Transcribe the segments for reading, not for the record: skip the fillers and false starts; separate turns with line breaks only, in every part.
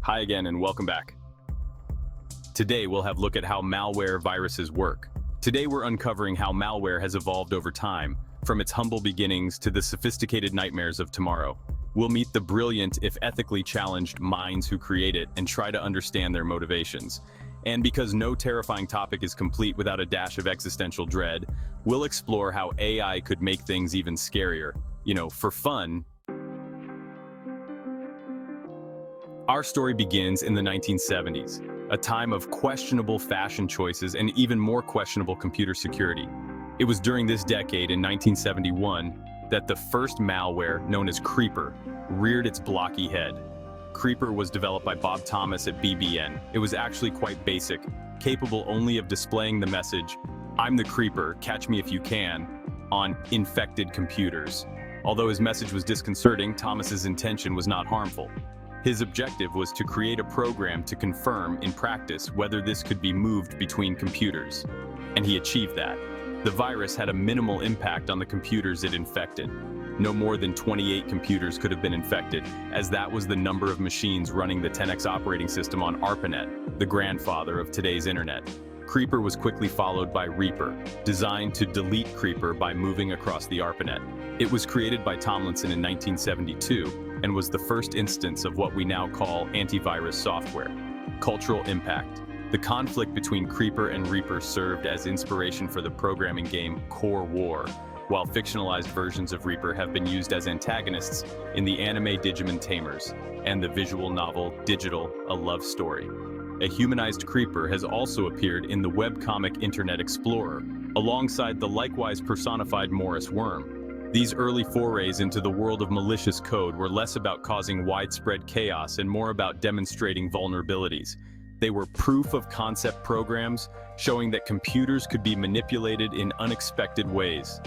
Hi again and welcome back. Today we'll have a look at how malware viruses work. Today we're uncovering how malware has evolved over time, from its humble beginnings to the sophisticated nightmares of tomorrow. We'll meet the brilliant, if ethically challenged, minds who create it and try to understand their motivations. And because no terrifying topic is complete without a dash of existential dread, we'll explore how AI could make things even scarier. For fun. Our story begins in the 1970s, a time of questionable fashion choices and even more questionable computer security. It was during this decade, in 1971, that the first malware, known as Creeper, reared its blocky head. Creeper was developed by Bob Thomas at BBN. It was actually quite basic, capable only of displaying the message, "I'm the Creeper, catch me if you can," on infected computers. Although his message was disconcerting, Thomas's intention was not harmful. His objective was to create a program to confirm, in practice, whether this could be moved between computers. And he achieved that. The virus had a minimal impact on the computers it infected. No more than 28 computers could have been infected, as that was the number of machines running the 10X operating system on ARPANET, the grandfather of today's internet. Creeper was quickly followed by Reaper, designed to delete Creeper by moving across the ARPANET. It was created by Tomlinson in 1972, and was the first instance of what we now call antivirus software. Cultural impact. The conflict between Creeper and Reaper served as inspiration for the programming game Core War, while fictionalized versions of Reaper have been used as antagonists in the anime Digimon Tamers and the visual novel Digital: A Love Story. A humanized Creeper has also appeared in the webcomic Internet Explorer, alongside the likewise personified Morris Worm. These early forays into the world of malicious code were less about causing widespread chaos and more about demonstrating vulnerabilities. They were proof-of-concept programs showing that computers could be manipulated in unexpected ways.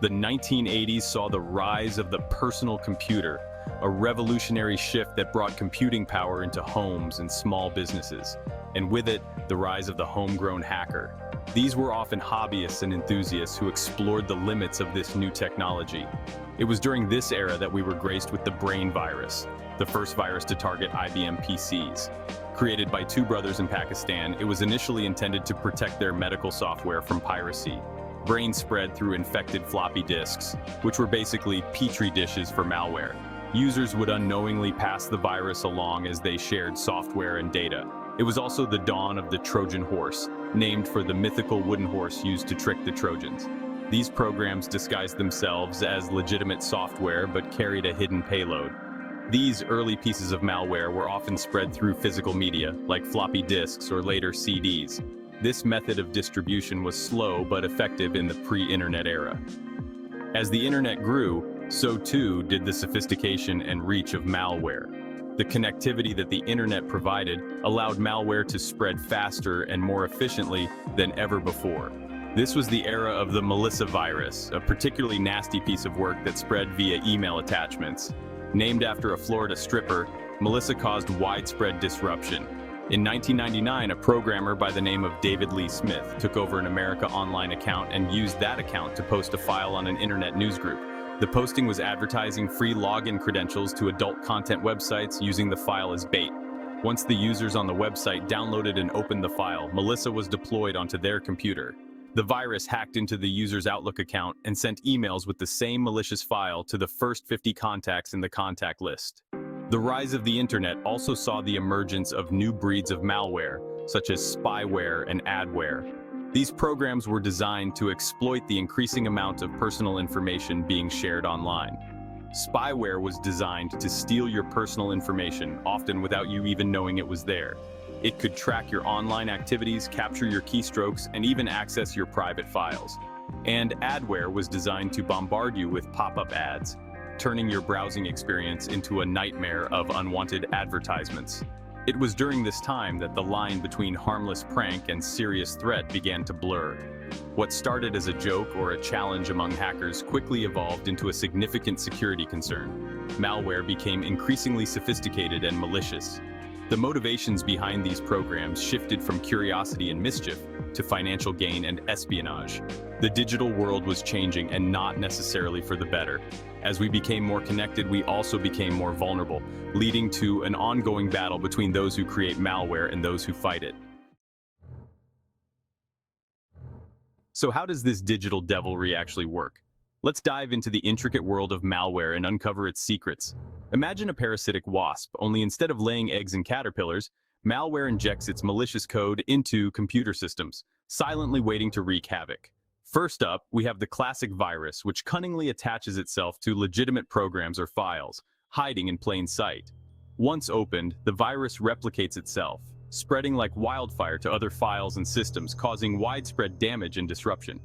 The 1980s saw the rise of the personal computer, a revolutionary shift that brought computing power into homes and small businesses, and with it, the rise of the homegrown hacker. These were often hobbyists and enthusiasts who explored the limits of this new technology. It was during this era that we were graced with the Brain virus, the first virus to target IBM PCs. Created by two brothers in Pakistan, it was initially intended to protect their medical software from piracy. Brain spread through infected floppy disks, which were basically petri dishes for malware. Users would unknowingly pass the virus along as they shared software and data. It was also the dawn of the Trojan horse, named for the mythical wooden horse used to trick the Trojans. These programs disguised themselves as legitimate software but carried a hidden payload. These early pieces of malware were often spread through physical media, like floppy disks or later CDs. This method of distribution was slow but effective in the pre-internet era. As the internet grew, so too did the sophistication and reach of malware. The connectivity that the internet provided allowed malware to spread faster and more efficiently than ever before. This was the era of the Melissa virus, a particularly nasty piece of work that spread via email attachments. Named after a Florida stripper, Melissa caused widespread disruption. In 1999, a programmer by the name of David Lee Smith took over an America Online account and used that account to post a file on an internet newsgroup. The posting was advertising free login credentials to adult content websites using the file as bait. Once the users on the website downloaded and opened the file, Melissa was deployed onto their computer. The virus hacked into the user's Outlook account and sent emails with the same malicious file to the first 50 contacts in the contact list. The rise of the internet also saw the emergence of new breeds of malware, such as spyware and adware. These programs were designed to exploit the increasing amount of personal information being shared online. Spyware was designed to steal your personal information, often without you even knowing it was there. It could track your online activities, capture your keystrokes, and even access your private files. And adware was designed to bombard you with pop-up ads, turning your browsing experience into a nightmare of unwanted advertisements. It was during this time that the line between harmless prank and serious threat began to blur. What started as a joke or a challenge among hackers quickly evolved into a significant security concern. Malware became increasingly sophisticated and malicious. The motivations behind these programs shifted from curiosity and mischief to financial gain and espionage. The digital world was changing, and not necessarily for the better. As we became more connected, we also became more vulnerable, leading to an ongoing battle between those who create malware and those who fight it. So how does this digital devilry actually work? Let's dive into the intricate world of malware and uncover its secrets. Imagine a parasitic wasp, only instead of laying eggs in caterpillars, malware injects its malicious code into computer systems, silently waiting to wreak havoc. First up, we have the classic virus, which cunningly attaches itself to legitimate programs or files, hiding in plain sight. Once opened, the virus replicates itself, spreading like wildfire to other files and systems, causing widespread damage and disruption.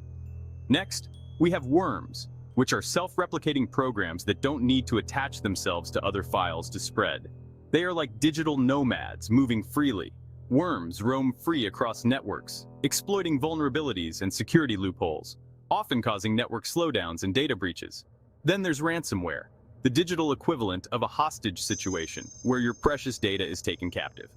Next, we have worms, which are self-replicating programs that don't need to attach themselves to other files to spread. They are like digital nomads, moving freely. Worms roam free across networks, exploiting vulnerabilities and security loopholes, often causing network slowdowns and data breaches. Then there's ransomware, the digital equivalent of a hostage situation, where your precious data is taken captive.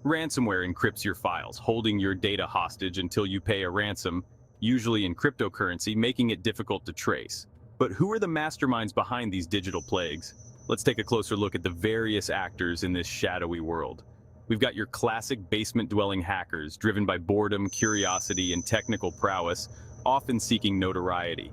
Ransomware encrypts your files, holding your data hostage until you pay a ransom, usually in cryptocurrency, making it difficult to trace. But who are the masterminds behind these digital plagues? Let's take a closer look at the various actors in this shadowy world. We've got your classic basement-dwelling hackers, driven by boredom, curiosity, and technical prowess, often seeking notoriety.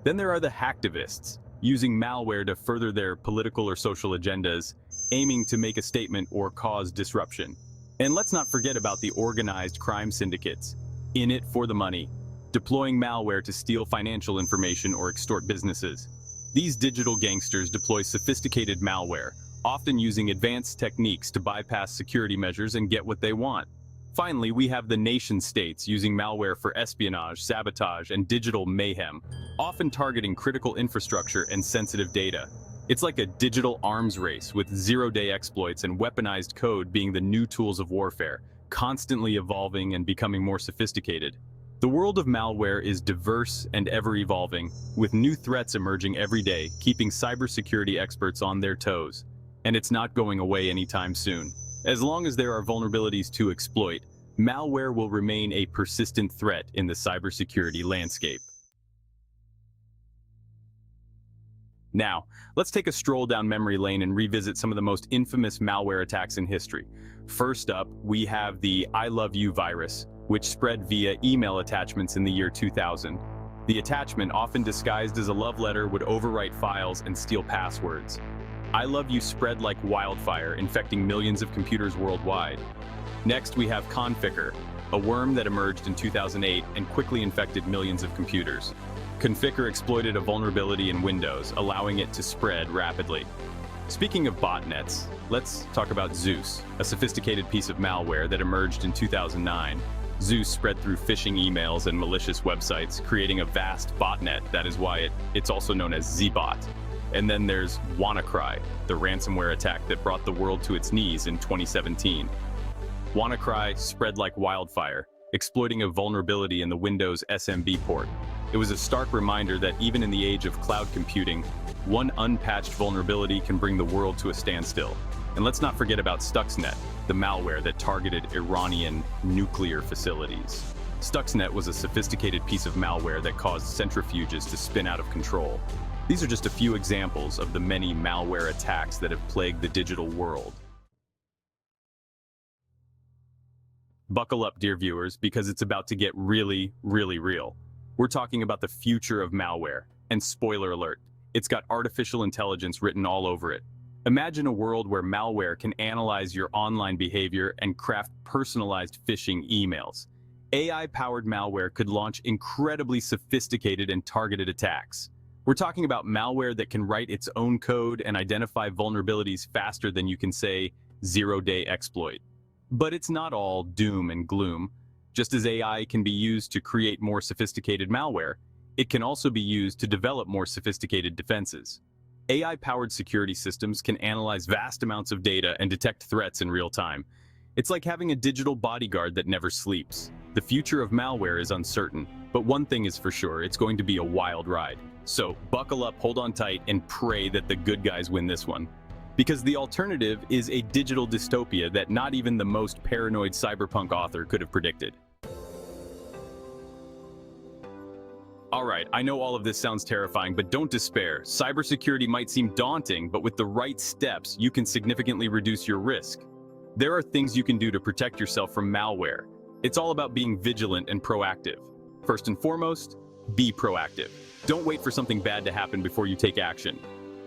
Then there are the hacktivists, using malware to further their political or social agendas, aiming to make a statement or cause disruption. And let's not forget about the organized crime syndicates, in it for the money, deploying malware to steal financial information or extort businesses. These digital gangsters deploy sophisticated malware, often using advanced techniques to bypass security measures and get what they want. Finally, we have the nation-states using malware for espionage, sabotage, and digital mayhem, often targeting critical infrastructure and sensitive data. It's like a digital arms race, with zero-day exploits and weaponized code being the new tools of warfare, constantly evolving and becoming more sophisticated. The world of malware is diverse and ever-evolving, with new threats emerging every day, keeping cybersecurity experts on their toes. And it's not going away anytime soon. As long as there are vulnerabilities to exploit, malware will remain a persistent threat in the cybersecurity landscape. Now, let's take a stroll down memory lane and revisit some of the most infamous malware attacks in history. First up, we have the I Love You virus, which spread via email attachments in the year 2000. The attachment, often disguised as a love letter, would overwrite files and steal passwords. I Love You spread like wildfire, infecting millions of computers worldwide. Next, we have Conficker, a worm that emerged in 2008 and quickly infected millions of computers. Conficker exploited a vulnerability in Windows, allowing it to spread rapidly. Speaking of botnets, let's talk about Zeus, a sophisticated piece of malware that emerged in 2009. Zeus spread through phishing emails and malicious websites, creating a vast botnet. That is why it's also known as Zbot. And then there's WannaCry, the ransomware attack that brought the world to its knees in 2017. WannaCry spread like wildfire, exploiting a vulnerability in the Windows SMB port. It was a stark reminder that even in the age of cloud computing, one unpatched vulnerability can bring the world to a standstill. And let's not forget about Stuxnet, the malware that targeted Iranian nuclear facilities. Stuxnet was a sophisticated piece of malware that caused centrifuges to spin out of control. These are just a few examples of the many malware attacks that have plagued the digital world. Buckle up, dear viewers, because it's about to get really, really real. We're talking about the future of malware, and spoiler alert, it's got artificial intelligence written all over it. Imagine a world where malware can analyze your online behavior and craft personalized phishing emails. AI-powered malware could launch incredibly sophisticated and targeted attacks. We're talking about malware that can write its own code and identify vulnerabilities faster than you can say zero-day exploit. But it's not all doom and gloom. Just as AI can be used to create more sophisticated malware, it can also be used to develop more sophisticated defenses. AI-powered security systems can analyze vast amounts of data and detect threats in real time. It's like having a digital bodyguard that never sleeps. The future of malware is uncertain, but one thing is for sure, it's going to be a wild ride. So buckle up, hold on tight, and pray that the good guys win this one. Because the alternative is a digital dystopia that not even the most paranoid cyberpunk author could have predicted. Alright, I know all of this sounds terrifying, but don't despair. Cybersecurity might seem daunting, but with the right steps, you can significantly reduce your risk. There are things you can do to protect yourself from malware. It's all about being vigilant and proactive. First and foremost, be proactive. Don't wait for something bad to happen before you take action.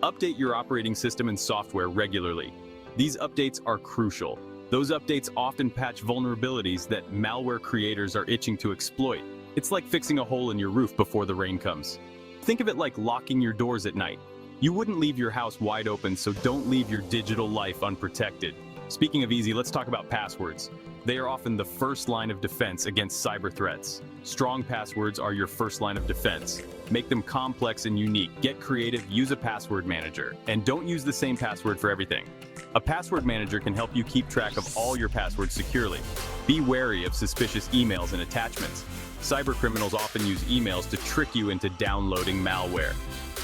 Update your operating system and software regularly. These updates are crucial. Those updates often patch vulnerabilities that malware creators are itching to exploit. It's like fixing a hole in your roof before the rain comes. Think of it like locking your doors at night. You wouldn't leave your house wide open, so don't leave your digital life unprotected. Speaking of easy, let's talk about passwords. They are often the first line of defense against cyber threats. Strong passwords are your first line of defense. Make them complex and unique. Get creative, use a password manager. And don't use the same password for everything. A password manager can help you keep track of all your passwords securely. Be wary of suspicious emails and attachments. Cybercriminals often use emails to trick you into downloading malware.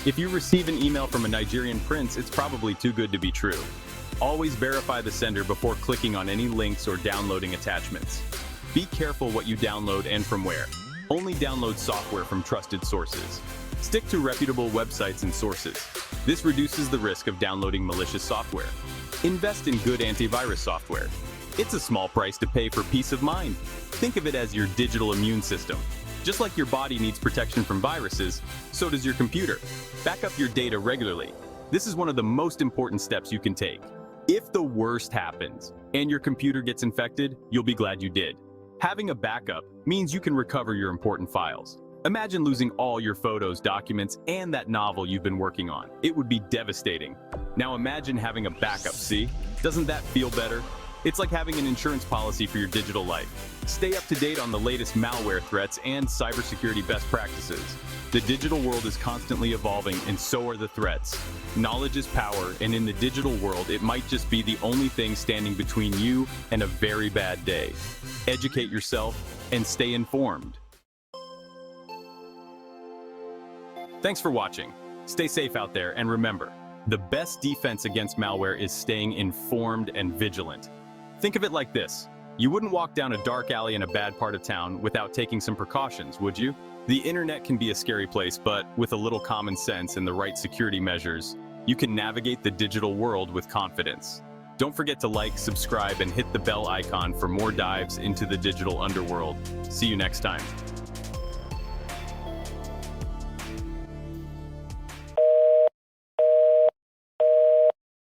If you receive an email from a Nigerian prince, it's probably too good to be true. Always verify the sender before clicking on any links or downloading attachments. Be careful what you download and from where. Only download software from trusted sources. Stick to reputable websites and sources. This reduces the risk of downloading malicious software. Invest in good antivirus software. It's a small price to pay for peace of mind. Think of it as your digital immune system. Just like your body needs protection from viruses, so does your computer. Back up your data regularly. This is one of the most important steps you can take. If the worst happens and your computer gets infected, you'll be glad you did. Having a backup means you can recover your important files. Imagine losing all your photos, documents, and that novel you've been working on. It would be devastating. Now imagine having a backup, see? Doesn't that feel better? It's like having an insurance policy for your digital life. Stay up to date on the latest malware threats and cybersecurity best practices. The digital world is constantly evolving, and so are the threats. Knowledge is power, and in the digital world, it might just be the only thing standing between you and a very bad day. Educate yourself and stay informed. Thanks for watching. Stay safe out there, and remember, the best defense against malware is staying informed and vigilant. Think of it like this. You wouldn't walk down a dark alley in a bad part of town without taking some precautions, would you? The internet can be a scary place, but with a little common sense and the right security measures, you can navigate the digital world with confidence. Don't forget to like, subscribe, and hit the bell icon for more dives into the digital underworld. See you next time.